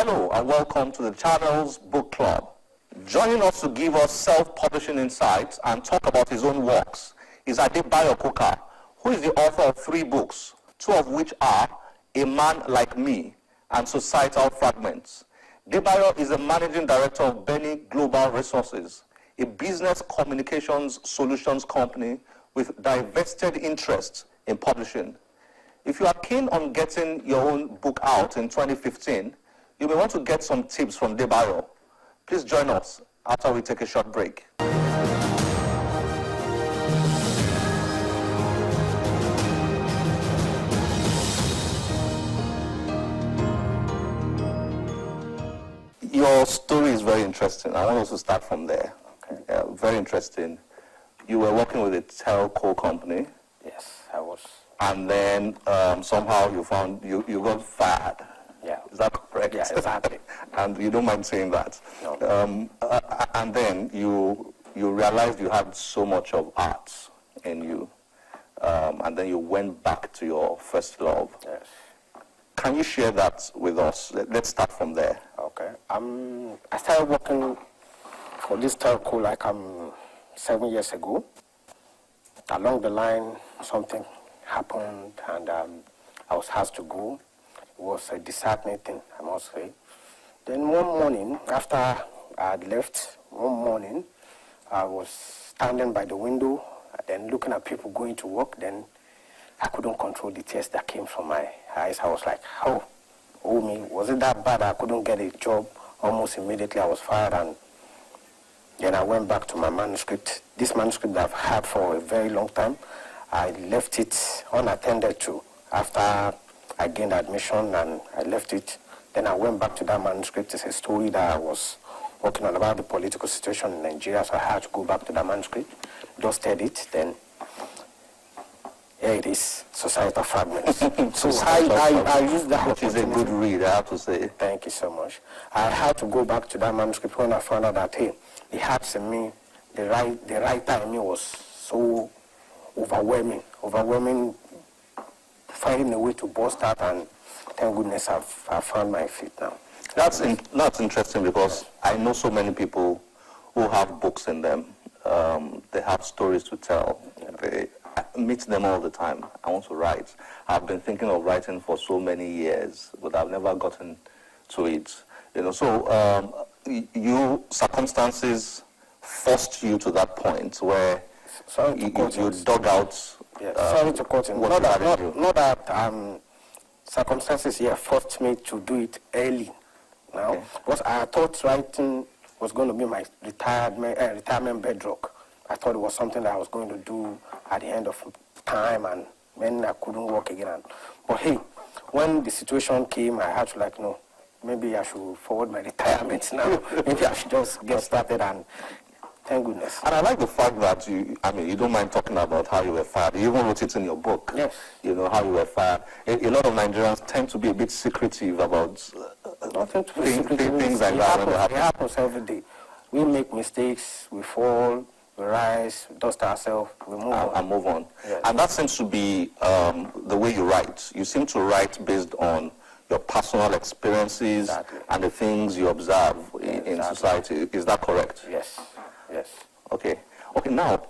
Hello and welcome to the channel's book club. Joining us to give us self-publishing insights and talk about his own works is Adebayo, who is the author of 3 books, 2 of which are A Man Like Me and Societal Fragments. Adebayo is the managing director of Benny Global Resources, a business communications solutions company with divested interest in publishing. If you are keen on getting your own book out in 2015, you may want to get some tips from Adebayo. Please join us after we take a short break. Your story is very interesting. I want us to start from there. Okay. Very interesting. You were working with a telco company. Yes, I was. And then somehow you found you got fired. Yeah. Is that correct? Yeah, exactly. And you don't mind saying that. No. And then you realized you had so much of art in you. And then you went back to your first love. Yes. Can you share that with us? Let's start from there. Okay. I started working for this telco like 7 years ago. Along the line, something happened, and I was asked to go. It was a disheartening thing, I must say. Then one morning, after I had left, I was standing by the window, then looking at people going to work. Then I couldn't control the tears that came from my eyes. I was like, oh me, was it that bad? I couldn't get a job. Almost immediately I was fired, and then I went back to my manuscript. This manuscript that I've had for a very long time, I left it unattended to after I gained admission, and I left it. Then I went back to that manuscript. It's a story that I was working on about the political situation in Nigeria, so I had to go back to that manuscript, dusted it, then here it is, Societal Fragments. So I used that. Which is a good read, I have to say. Thank you so much. I had to go back to that manuscript when I found out that, hey, the hearts in me, the writer in me was so overwhelming, finding a way to burst out, and thank goodness I've found my feet now. That's interesting, because I know so many people who have books in them. They have stories to tell. I meet them all the time. I want to write. I've been thinking of writing for so many years, but I've never gotten to it. So you circumstances forced you to that point where you dug out. Yes. Sorry to cut in. Not that circumstances here forced me to do it early. Now, okay. Because I thought writing was going to be my retirement bedrock. I thought it was something that I was going to do at the end of time, and when I couldn't work again. But hey, when the situation came, I had to no, maybe I should forward my retirement now. Maybe I should just get started, and thank goodness. And I like the fact that you don't mind talking about how you were fired. You even wrote it in your book. Yes. How you were fired. A lot of Nigerians tend to be a bit secretive about things like that. It happens every day. We make mistakes, we fall, we rise, we dust ourselves, we move on. And move on. Yes. And that seems to be the way you write. You seem to write based on your personal experiences. Exactly. And the things you observe in society. Is that correct? Yes. Yes. Okay. Now,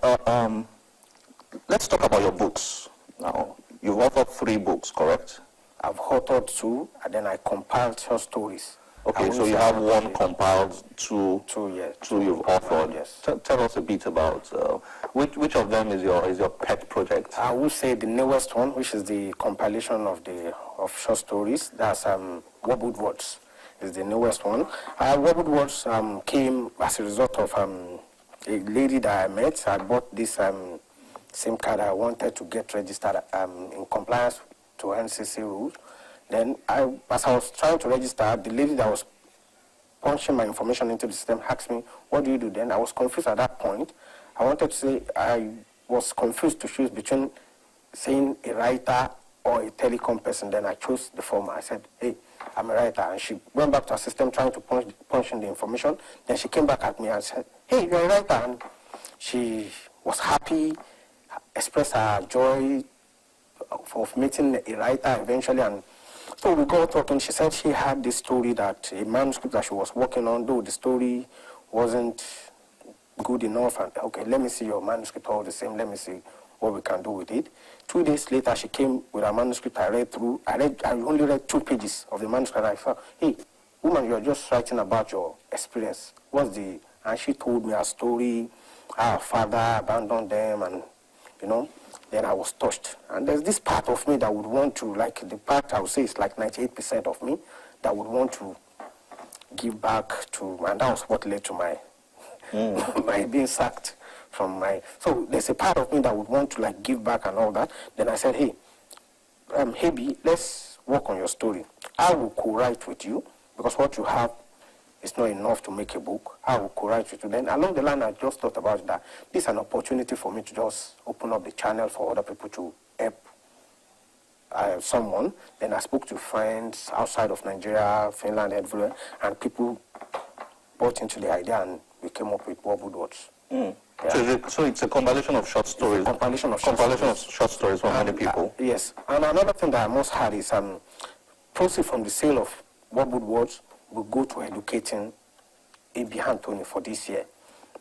let's talk about your books. Now, you've authored 3 books, correct? I've authored 2, and then I compiled short stories. Okay, so you have 1 compiled, 2 you've authored. Yes. Tell us a bit about which of them is your pet project? I would say the newest one, which is the compilation of short stories. That's Wobbled Words, is the newest one. Wobbled Words came as a result of a lady that I met. I bought this SIM card. I wanted to get registered in compliance to NCC rules. Then, as I was trying to register, the lady that was punching my information into the system asked me, what do you do then? I was confused at that point. I wanted to say, I was confused to choose between saying a writer or a telecom person. Then I chose the former. I said, hey, I'm a writer. And she went back to her system trying to punch in the information. Then she came back at me and said, hey, you're a writer. And she was happy, expressed her joy of meeting a writer eventually, and So we got talking. She said she had this story that a manuscript that she was working on, though the story wasn't good enough. And okay, let me see your manuscript all the same. Let me see what we can do with it. 2 days later, she came with a manuscript. I read through. I only read 2 pages of the manuscript. I thought, hey, woman, you're just writing about your experience. What's the? And she told me a story. Her father abandoned them, and then I was touched. And there's this part of me that would want to, like the part I would say is like 98% of me, that would want to give back to, and that was what led to my my being sacked from my. So there's a part of me that would want to like give back and all that. Then I said, hey, Hebi, let's work on your story. I will co-write with you because what you have is not enough to make a book. I will co-write with you. Then along the line, I just thought about that. This is an opportunity for me to just open up the channel for other people to help someone. Then I spoke to friends outside of Nigeria, Finland, everywhere, and people bought into the idea, and we came up with What Words. Yeah. So it's a compilation of short stories. It's a compilation of short stories from many people. Yes. And another thing that I must add is proceeds from the sale of What Words will go to educating A.B. Anthony for this year.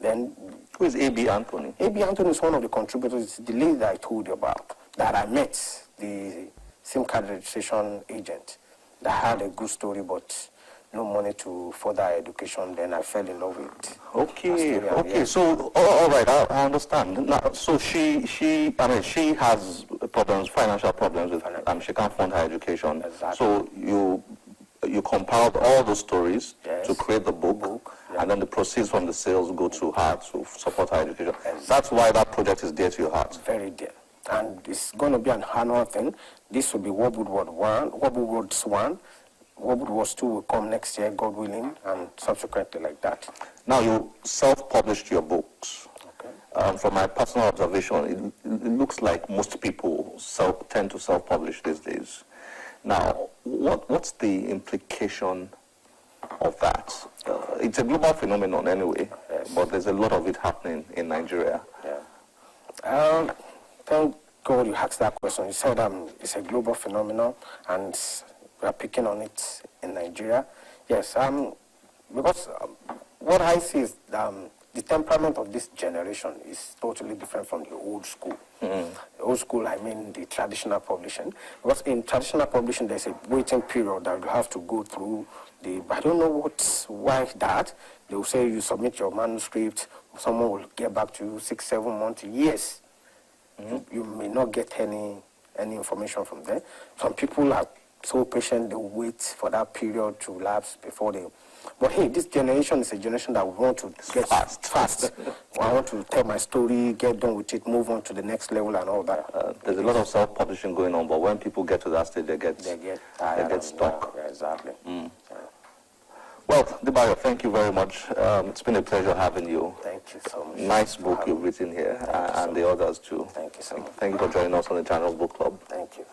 Then, who is A.B. Anthony? A.B. Anthony is one of the contributors, the lady that I told you about, that I met, the SIM card registration agent, that had a good story but no money to further education. Then I fell in love with it. Okay. So, all right, I understand. Now, so she has problems, financial problems with, she can't fund her education. Exactly. So you compiled all the stories to create the book, yeah. and then the proceeds from the sales go to her to support her education. That's why that project is dear to your heart. Very dear. And it's going to be an annual thing. This will be What Words 1, What Words 1. What Words 2 will come next year, God willing, and subsequently like that. Now, you self-published your books. Okay. From my personal observation, it looks like most people tend to self-publish these days. Now, what's the implication of that? It's a global phenomenon anyway, but there's a lot of it happening in Nigeria. Yeah. Thank God you asked that question. You said it's a global phenomenon, and we are picking on it in Nigeria. Yes, because what I see is the temperament of this generation is totally different from the old school. The old school, I mean the traditional publishing. Because in traditional publishing, there's a waiting period that you have to go through. I don't know why that. They will say you submit your manuscript, someone will get back to you 6, 7 months, years. You may not get any information from there. Some people are so patient, they wait for that period to lapse before they. But hey, this generation is a generation that we want to get fast. I want to tell my story, get done with it, move on to the next level and all that. There's a lot of self-publishing going on, but when people get to that stage, they get stuck. Yeah, exactly. Yeah. Well, Adebayo, thank you very much. It's been a pleasure having you. Thank you so much. Nice book you've written here, and the others too. Thank you so much. Thank you for joining us on the Channels Book Club. Thank you.